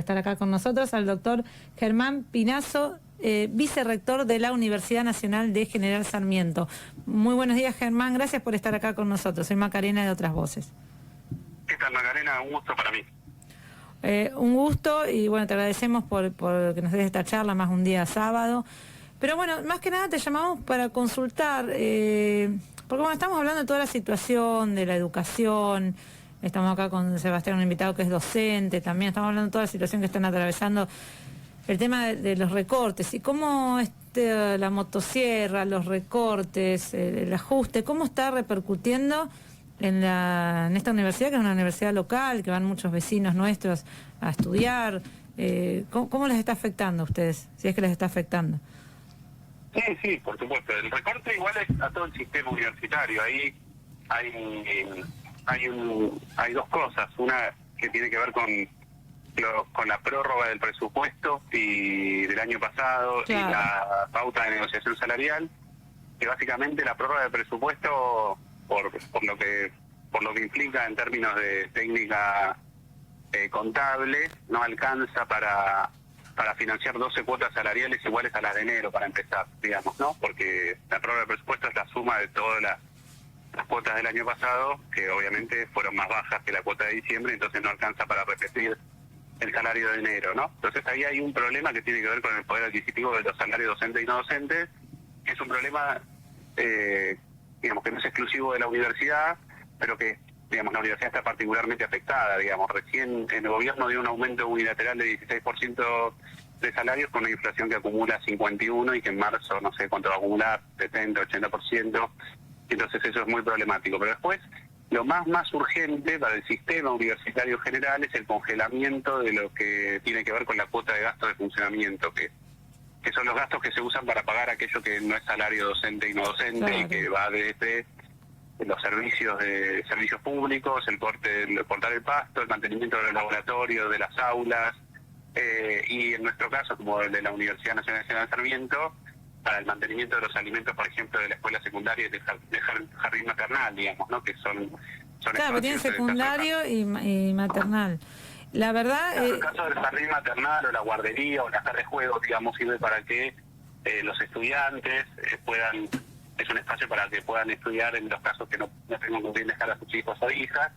Estar acá con nosotros al doctor Germán Pinazo, vicerrector de la Universidad Nacional de General Sarmiento. Muy buenos días, Germán, gracias por estar acá con nosotros. Soy Macarena de Otras Voces. ¿Qué tal, Macarena? Un gusto para mí. Un gusto y bueno, te agradecemos por que nos des esta charla, más un día sábado. Pero bueno, más que nada te llamamos para consultar, porque bueno, estamos hablando de toda la situación de la educación. Estamos acá con Sebastián, un invitado que es docente, también estamos hablando de toda la situación que están atravesando, el tema de los recortes y cómo la motosierra, los recortes, el ajuste, cómo está repercutiendo en esta universidad, que es una universidad local, que van muchos vecinos nuestros a estudiar. ¿Cómo les está afectando a ustedes, si es que les está afectando? Sí, por supuesto. El recorte igual es a todo el sistema universitario. Ahí hay dos cosas. Una que tiene que ver con la prórroga del presupuesto y del año pasado, claro, y la pauta de negociación salarial, que básicamente la prórroga del presupuesto, por lo que implica en términos de técnica contable, no alcanza para financiar 12 cuotas salariales iguales a las de enero, para empezar, digamos, ¿no? Porque la prórroga del presupuesto es la suma de todas las cuotas del año pasado, que obviamente fueron más bajas que la cuota de diciembre, entonces no alcanza para repetir el salario de enero, ¿no? Entonces ahí hay un problema que tiene que ver con el poder adquisitivo de los salarios docentes y no docentes, que es un problema, digamos, que no es exclusivo de la universidad, pero que, digamos, la universidad está particularmente afectada, digamos. Recién el gobierno dio un aumento unilateral de 16% de salarios con una inflación que acumula 51 y que en marzo no sé cuánto va a acumular, 70, 80%. Entonces eso es muy problemático. Pero después, lo más urgente para el sistema universitario general es el congelamiento de lo que tiene que ver con la cuota de gasto de funcionamiento, que son los gastos que se usan para pagar aquello que no es salario docente y no docente, claro, y que va desde los servicios públicos, el cortar el pasto, el mantenimiento de los laboratorios, de las aulas, y en nuestro caso, como el de la Universidad Nacional de General Sarmiento, para el mantenimiento de los alimentos, por ejemplo, de la escuela secundaria y de jardín maternal, digamos, ¿no? Que son claro, tiene secundario y maternal. La verdad... Claro, el caso del jardín maternal o la guardería o la sala de juegos, digamos, sirve para que los estudiantes puedan... Es un espacio para que puedan estudiar en los casos que no tengan con quién dejar a sus hijos o hijas,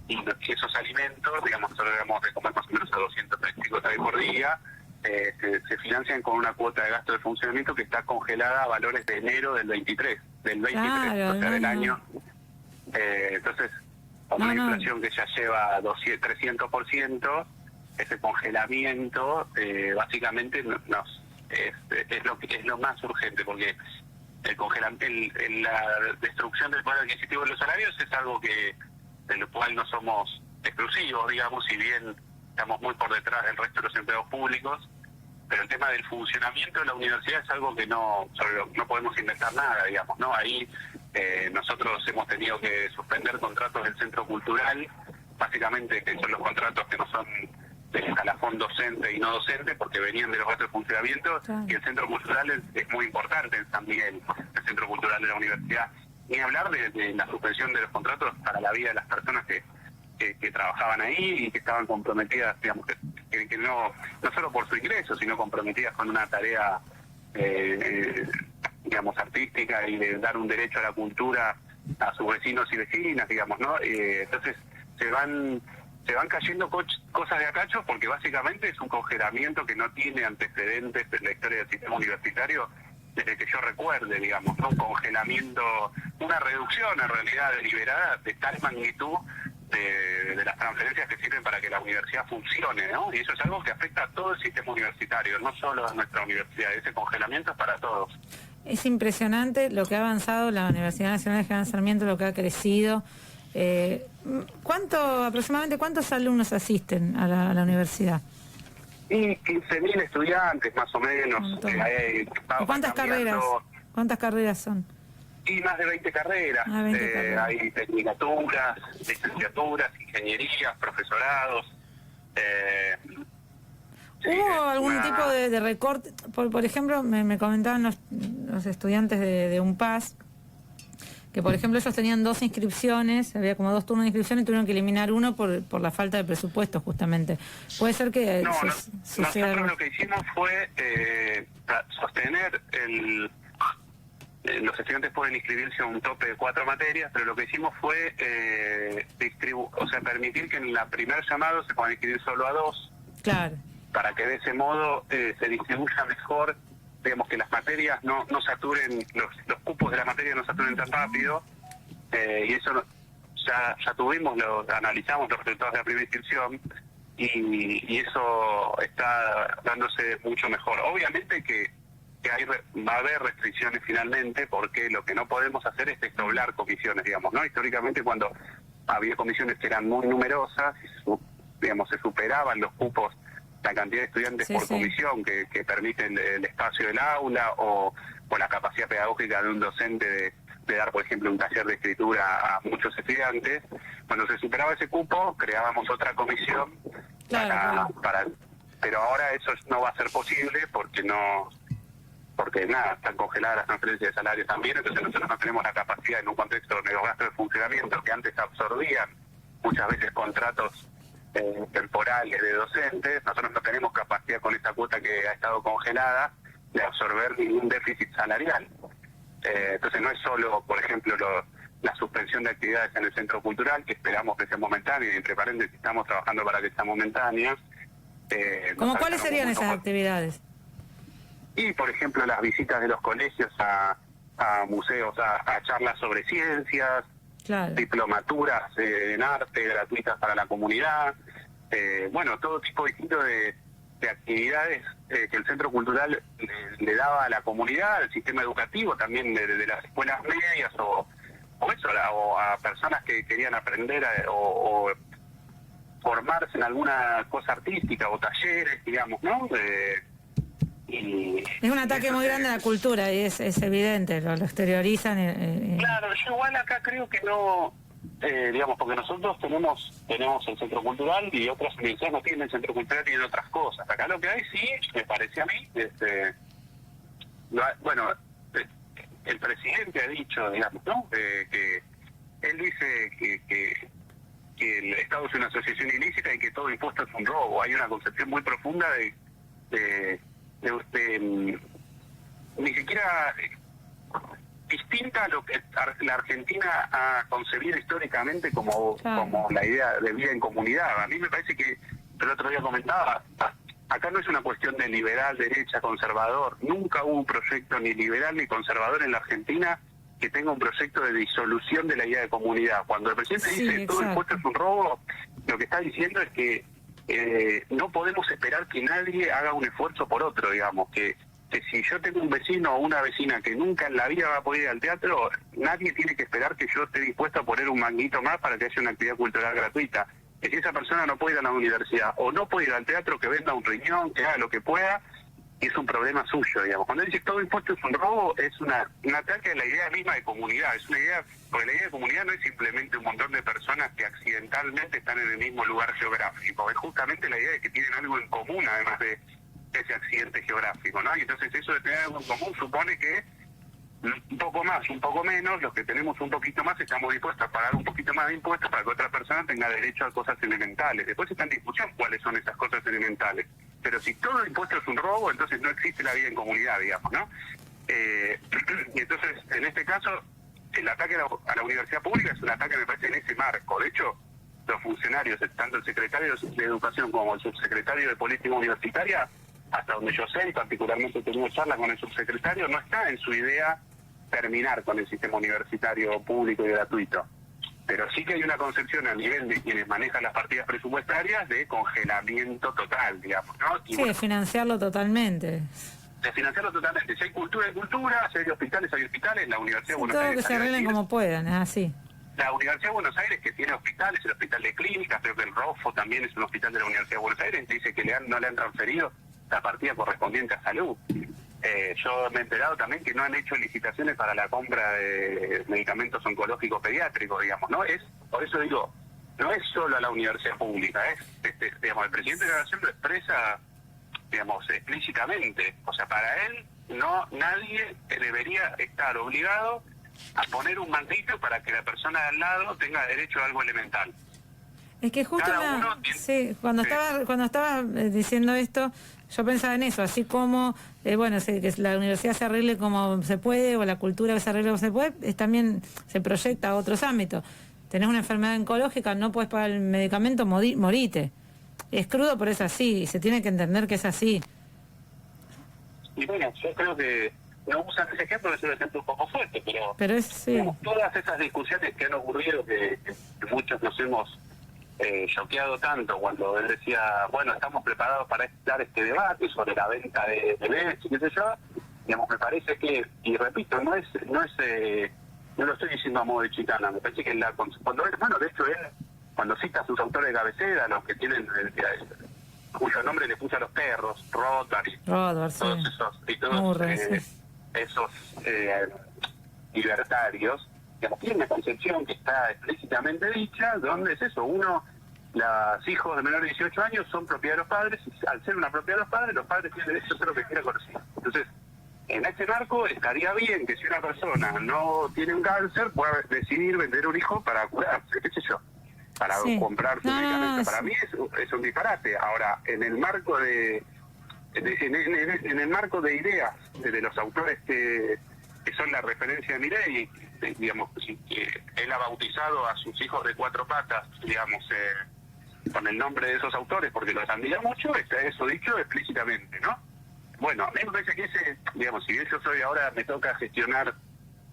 y esos alimentos, digamos, nosotros debemos de comer más o menos a 235 por día, se financian con una cuota de gasto de funcionamiento que está congelada a valores de enero del 23, claro, o sea, del año. Entonces, con una inflación que ya lleva 300%, ese congelamiento básicamente es lo más urgente, porque la destrucción del poder adquisitivo de los salarios es algo de lo cual no somos exclusivos, digamos, si bien estamos muy por detrás del resto de los empleados públicos, pero el tema del funcionamiento de la universidad es algo que sobre lo que no podemos inventar nada, digamos, ¿no? Ahí nosotros hemos tenido que suspender contratos del centro cultural, básicamente que son los contratos que no son del escalafón docente y no docente, porque venían de los gastos de funcionamiento, claro, y el centro cultural es muy importante en San Miguel, el centro cultural de la universidad. Ni hablar de la suspensión de los contratos para la vida de las personas que trabajaban ahí y que estaban comprometidas, digamos, que no solo por su ingreso, sino comprometidas con una tarea, digamos, artística y de dar un derecho a la cultura a sus vecinos y vecinas, digamos, ¿no? Entonces se van cayendo cosas de a cachos, porque básicamente es un congelamiento que no tiene antecedentes en la historia del sistema universitario desde que yo recuerde, digamos, ¿no? Un congelamiento, una reducción en realidad deliberada de tal magnitud de las transferencias que sirven para que la universidad funcione, ¿no? Y eso es algo que afecta a todo el sistema universitario, no solo a nuestra universidad. Ese congelamiento es para todos. Es impresionante lo que ha avanzado la Universidad Nacional de General Sarmiento, lo que ha crecido. Aproximadamente cuántos alumnos asisten a la universidad? Y 15.000 estudiantes, más o menos. ¿Y cuántas carreras? ¿Cuántas carreras son? Y más de 20 carreras. Carreras. Hay tecnicaturas, licenciaturas, ingenierías, profesorados. ¿Hubo algún tipo de recorte? Por ejemplo, me comentaban los estudiantes de UNPAS que por ejemplo ellos tenían 2 inscripciones, había como 2 turnos de inscripción y tuvieron que eliminar uno por la falta de presupuesto justamente. Puede ser que nosotros lo que hicimos fue sostener los estudiantes pueden inscribirse a un tope de 4 materias, pero lo que hicimos fue permitir que en la primer llamado se puedan inscribir solo a 2. Claro. Para que de ese modo se distribuya mejor, digamos, que las materias no saturen, los cupos de la materia no saturen tan rápido, y eso ya analizamos los resultados de la primera inscripción, y eso está dándose mucho mejor. Obviamente que va a haber restricciones finalmente, porque lo que no podemos hacer es desdoblar comisiones, digamos, ¿no? Históricamente, cuando había comisiones que eran muy numerosas, digamos, se superaban los cupos, la cantidad de estudiantes por comisión que permiten el espacio del aula o la capacidad pedagógica de un docente de dar, por ejemplo, un taller de escritura a muchos estudiantes. Cuando se superaba ese cupo, creábamos otra comisión pero ahora eso no va a ser posible porque están congeladas las transferencias de salarios también, entonces nosotros no tenemos la capacidad en un contexto de los gastos de funcionamiento que antes absorbían muchas veces contratos temporales de docentes. Nosotros no tenemos capacidad con esta cuota que ha estado congelada de absorber ningún déficit salarial. Entonces no es solo, por ejemplo, la suspensión de actividades en el centro cultural, que esperamos que sea momentánea, y entre paréntesis estamos trabajando para que sea momentánea. ¿Cuáles serían esas actividades? Y, por ejemplo, las visitas de los colegios a museos, a charlas sobre ciencias, claro, diplomaturas en arte gratuitas para la comunidad, todo tipo distinto de actividades que el Centro Cultural le daba a la comunidad, al sistema educativo también de las escuelas medias o a personas que querían aprender o formarse en alguna cosa artística o talleres, digamos, ¿no? Es un ataque muy grande a la cultura y es evidente, lo exteriorizan. Claro, yo igual acá creo que no, digamos, porque nosotros tenemos el Centro Cultural y otras universidades no tienen el Centro Cultural y tienen otras cosas. Acá lo que hay, sí, me parece a mí, el presidente ha dicho, digamos, ¿no? Que él dice que el Estado es una asociación ilícita y que todo impuesto es un robo. Hay una concepción muy profunda de ni siquiera distinta a lo que la Argentina ha concebido históricamente como la idea de vida en comunidad. A mí me parece que, el otro día comentaba, acá no es una cuestión de liberal, derecha, conservador. Nunca hubo un proyecto ni liberal ni conservador en la Argentina que tenga un proyecto de disolución de la idea de comunidad. Cuando el presidente dice todo impuesto es un robo, lo que está diciendo es que no podemos esperar que nadie haga un esfuerzo por otro, digamos, que si yo tengo un vecino o una vecina que nunca en la vida va a poder ir al teatro, nadie tiene que esperar que yo esté dispuesto a poner un manguito más para que haya una actividad cultural gratuita. Que si esa persona no puede ir a la universidad o no puede ir al teatro, que venda un riñón, que haga lo que pueda, y es un problema suyo, digamos. Cuando dice todo impuesto es un robo, es un ataque a la idea misma de comunidad. Es una idea, porque la idea de comunidad no es simplemente un montón de personas que accidentalmente están en el mismo lugar geográfico, es justamente la idea de que tienen algo en común, además de ese accidente geográfico, ¿no? Y entonces eso de tener algo en común supone que un poco más, un poco menos, los que tenemos un poquito más estamos dispuestos a pagar un poquito más de impuestos para que otra persona tenga derecho a cosas elementales. Después está en discusión cuáles son esas cosas elementales. Pero si todo el impuesto es un robo, entonces no existe la vida en comunidad, digamos, ¿no? Y entonces, en este caso, el ataque a la universidad pública es un ataque, me parece, en ese marco. De hecho, los funcionarios, tanto el secretario de Educación como el subsecretario de Política Universitaria, hasta donde yo sé, y particularmente he tenido charlas con el subsecretario, no está en su idea terminar con el sistema universitario público y gratuito. Pero sí que hay una concepción a nivel de quienes manejan las partidas presupuestarias de congelamiento total, digamos, ¿no? Y de financiarlo totalmente. De financiarlo totalmente. Si hay cultura, hay cultura, si hay hospitales, hay hospitales. La Universidad de Buenos todo Aires... que se arreglen como puedan, es así. La Universidad de Buenos Aires, que tiene hospitales, el Hospital de Clínicas, creo que el ROFO también es un hospital de la Universidad de Buenos Aires, dice que no le han transferido la partida correspondiente a salud. Yo me he enterado también que no han hecho licitaciones para la compra de medicamentos oncológicos pediátricos, digamos, ¿no? Por eso digo, no es solo a la universidad pública, digamos, el presidente de la Nación lo expresa, digamos, explícitamente. O sea, para él, nadie debería estar obligado a poner un mantito para que la persona de al lado tenga derecho a algo elemental. Es que justo cuando estaba diciendo esto, yo pensaba en eso, así como que la universidad se arregle como se puede, o la cultura se arregle como se puede, también se proyecta a otros ámbitos. Tenés una enfermedad oncológica, no puedes pagar el medicamento, morite. Es crudo, pero es así, y se tiene que entender que es así. Y bueno, yo creo que no usan ese ejemplo, es un ejemplo un poco fuerte, pero es, sí. Digamos, todas esas discusiones que han ocurrido, que muchos nos hemos choqueado tanto cuando él decía, bueno, estamos preparados para dar este debate sobre la venta de bebés y qué sé yo, digamos, me parece que, y repito, no lo estoy diciendo a modo de chicana, me parece que de hecho él, cuando cita a sus autores de cabecera, los que tienen, cuyo nombre le puso a los perros, Rothbard, todos esos libertarios, digamos, tiene una concepción que está explícitamente dicha, donde es eso, los hijos de menores de 18 años son propiedad de los padres, y al ser una propiedad de los padres tienen derecho a hacer lo que quiera con los hijos. Entonces, en ese marco estaría bien que si una persona no tiene un cáncer, pueda decidir vender un hijo para curarse, qué sé yo, para comprar su medicamento. Para mí es un disparate. Ahora, en el marco en el marco de ideas de los autores que son la referencia de Milei, digamos, que él ha bautizado a sus hijos de 4 patas, digamos, con el nombre de esos autores, porque los admira mucho, está eso dicho explícitamente, ¿no? Bueno, a mí me parece que digamos, si bien yo ahora me toca gestionar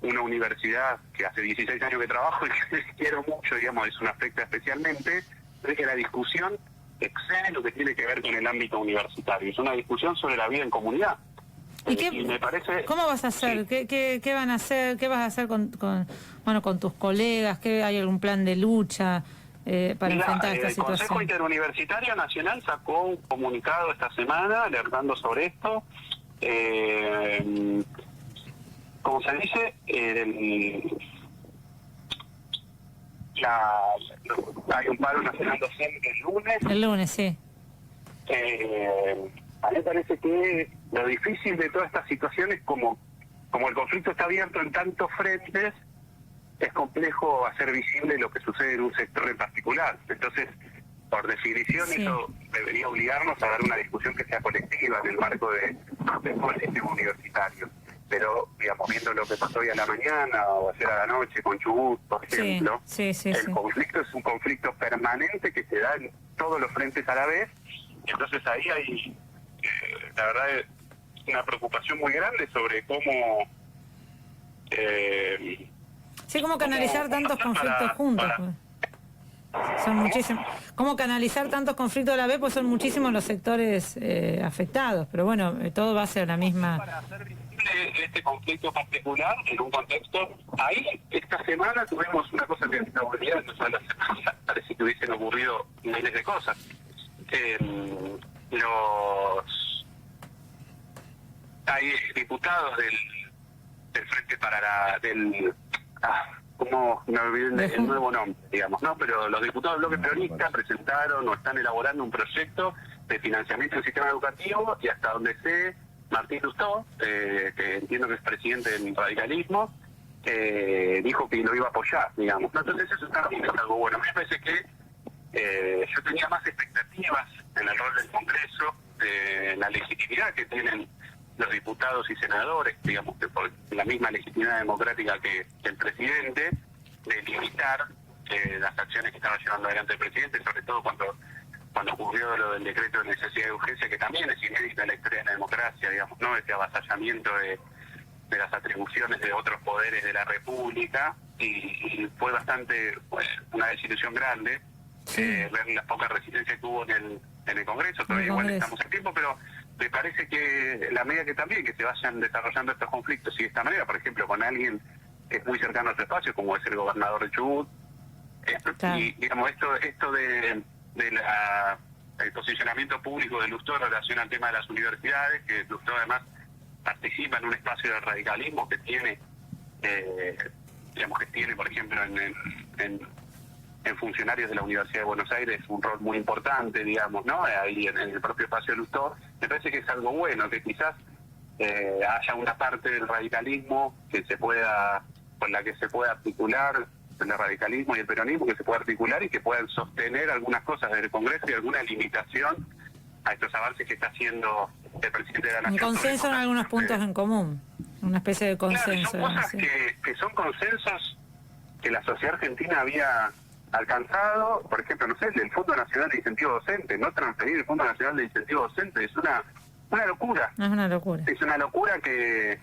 una universidad que hace 16 años que trabajo y que quiero mucho, digamos, es un aspecto especialmente, es que la discusión excede lo que tiene que ver con el ámbito universitario, es una discusión sobre la vida en comunidad. ¿Y me parece, cómo vas a hacer? Sí. ¿Qué van a hacer? ¿Qué vas a hacer con tus colegas? ¿Hay algún plan de lucha para enfrentar esta situación? El Consejo Interuniversitario Nacional sacó un comunicado esta semana alertando sobre esto. Como se dice, hay un paro nacional docente el lunes. El lunes, sí. A mí me parece que lo difícil de todas estas situaciones, como el conflicto está abierto en tantos frentes, es complejo hacer visible lo que sucede en un sector en particular. Entonces, por definición, eso debería obligarnos a dar una discusión que sea colectiva en el marco del sistema universitario. Pero, digamos, viendo lo que pasó hoy a la mañana o ayer a la noche con Chubut, por ejemplo, el conflicto es un conflicto permanente que se da en todos los frentes a la vez. Entonces ahí hay, la verdad, una preocupación muy grande sobre cómo... cómo canalizar tantos conflictos juntos. Son muchísimos. ¿Cómo canalizar tantos conflictos a la vez? Pues son muchísimos los sectores afectados, pero bueno, todo va hacia la misma... Para hacer visible este conflicto particular en un contexto, ahí esta semana tuvimos una cosa que no olvidamos, toda la semana parece que hubiesen ocurrido miles de cosas. Hay diputados del Frente para como me olvidé el nuevo nombre, digamos, ¿no? Pero los diputados del bloque peronista presentaron o están elaborando un proyecto de financiamiento del sistema educativo, y hasta donde sé, Martín Lustó, que entiendo que es presidente del radicalismo, dijo que lo iba a apoyar, digamos, ¿no? Entonces eso también es algo bueno. A mí me parece que yo tenía más expectativas en el rol del Congreso, de la legitimidad que tienen los diputados y senadores, digamos, que por la misma legitimidad democrática que el presidente, de limitar las acciones que estaba llevando adelante el presidente, sobre todo cuando ocurrió lo del decreto de necesidad de urgencia, que también es inédita en la historia de la democracia, digamos, ¿no? Ese avasallamiento de las atribuciones de otros poderes de la República, y fue bastante, una desilusión grande ver la poca resistencia que hubo en el Congreso. Todavía igual estamos en tiempo, pero me parece que la medida que también que se vayan desarrollando estos conflictos y de esta manera, por ejemplo, con alguien que es muy cercano a su espacio, como es el gobernador de Chubut, y digamos, esto de el posicionamiento público de Lustó en relación al tema de las universidades, que Lustó además participa en un espacio de radicalismo que tiene, por ejemplo, en funcionarios de la Universidad de Buenos Aires un rol muy importante, digamos, ¿no? Ahí en el propio espacio de Lustó, me parece que es algo bueno, que quizás haya una parte del radicalismo que se pueda con la que se pueda articular el radicalismo y el peronismo, que se pueda articular y que puedan sostener algunas cosas del Congreso y alguna limitación a estos avances que está haciendo el presidente de la Nación. Un consenso en algunos puntos en común, una especie de consenso. Claro, son cosas que son consensos que la sociedad argentina había alcanzado. Por ejemplo, no sé, el Fondo Nacional de Incentivo Docente, no transferir el Fondo Nacional de Incentivo Docente es una locura. Es una locura. Es una locura que...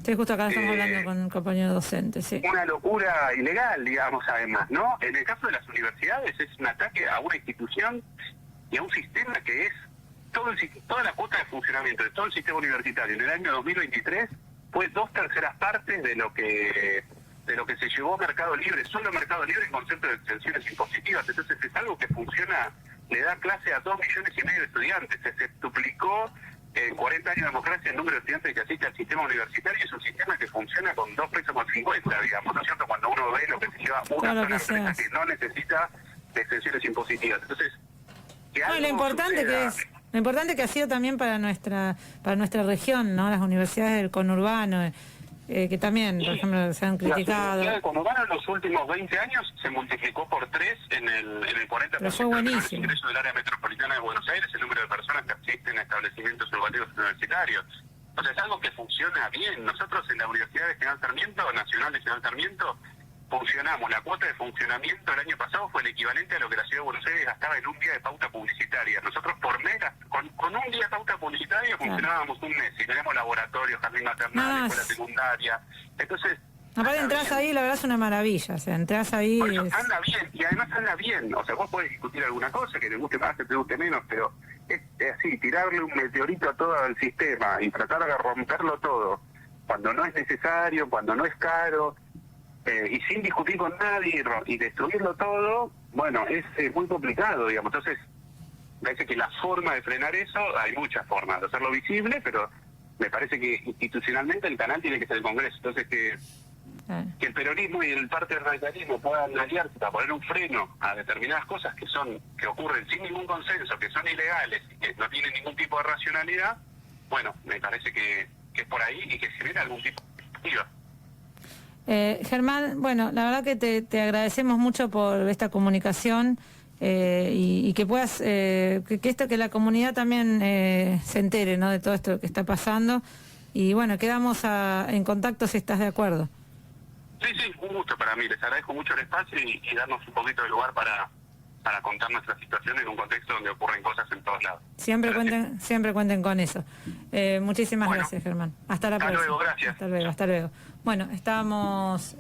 Sí, justo acá estamos hablando con un compañero docente, sí. Una locura ilegal, digamos, además, ¿no? En el caso de las universidades es un ataque a una institución y a un sistema que es toda la cuota de funcionamiento de todo el sistema universitario en el año 2023 fue 2/3 partes de lo que se llevó a Mercado Libre, solo Mercado Libre en concepto de exenciones impositivas. Entonces es algo que funciona, le da clase a 2,5 millones de estudiantes, se duplicó en 40 años de democracia el número de estudiantes que asisten al sistema universitario. Es un sistema que funciona con 2,50 pesos, digamos, ¿no es cierto? Cuando uno ve lo que se lleva una sola empresa que no necesita de exenciones impositivas. Entonces, lo importante que ha sido también para nuestra región, ¿no? Las universidades del conurbano, que también, por ejemplo, se han criticado. La universidad del conurbano en los últimos 20 años se multiplicó por 3 en el 40% del ingreso del área metropolitana de Buenos Aires, el número de personas que asisten a establecimientos educativos universitarios. O sea, es algo que funciona bien. Nosotros en la Universidad de General Sarmiento, Nacional de General Sarmiento, funcionamos. La cuota de funcionamiento el año pasado fue el equivalente a lo que la Ciudad de Buenos Aires gastaba en un día de pauta publicitaria. Nosotros por mes, con un día de pauta publicitaria funcionábamos un mes. Y tenemos laboratorios, jardín maternal, escuela secundaria. Entonces... Aparte entras ahí, la verdad es una maravilla. O sea, entras ahí... Por eso, anda bien, y además anda bien. O sea, vos podés discutir alguna cosa, que te guste más, que te guste menos, pero es así, tirarle un meteorito a todo el sistema y tratar de romperlo todo, cuando no es necesario, cuando no es caro... y sin discutir con nadie y destruirlo todo, bueno, es muy complicado, digamos. Entonces, me parece que la forma de frenar eso, hay muchas formas de hacerlo visible, pero me parece que institucionalmente el canal tiene que ser el Congreso. Entonces, que el peronismo y el parte del radicalismo puedan aliarse para poner un freno a determinadas cosas que ocurren sin ningún consenso, que son ilegales y que no tienen ningún tipo de racionalidad, bueno, me parece que es por ahí y que genera algún tipo de perspectiva. Germán, bueno, la verdad que te agradecemos mucho por esta comunicación y que puedas, que la comunidad también se entere, ¿no?, de todo esto que está pasando. Y bueno, quedamos en contacto si estás de acuerdo. Sí, un gusto para mí. Les agradezco mucho el espacio y darnos un poquito de lugar para contar nuestra situación en un contexto donde ocurren cosas en todos lados. Siempre cuenten con eso. Muchísimas gracias, Germán. Hasta la próxima. Hasta luego, gracias. Hasta luego. Bueno, estábamos...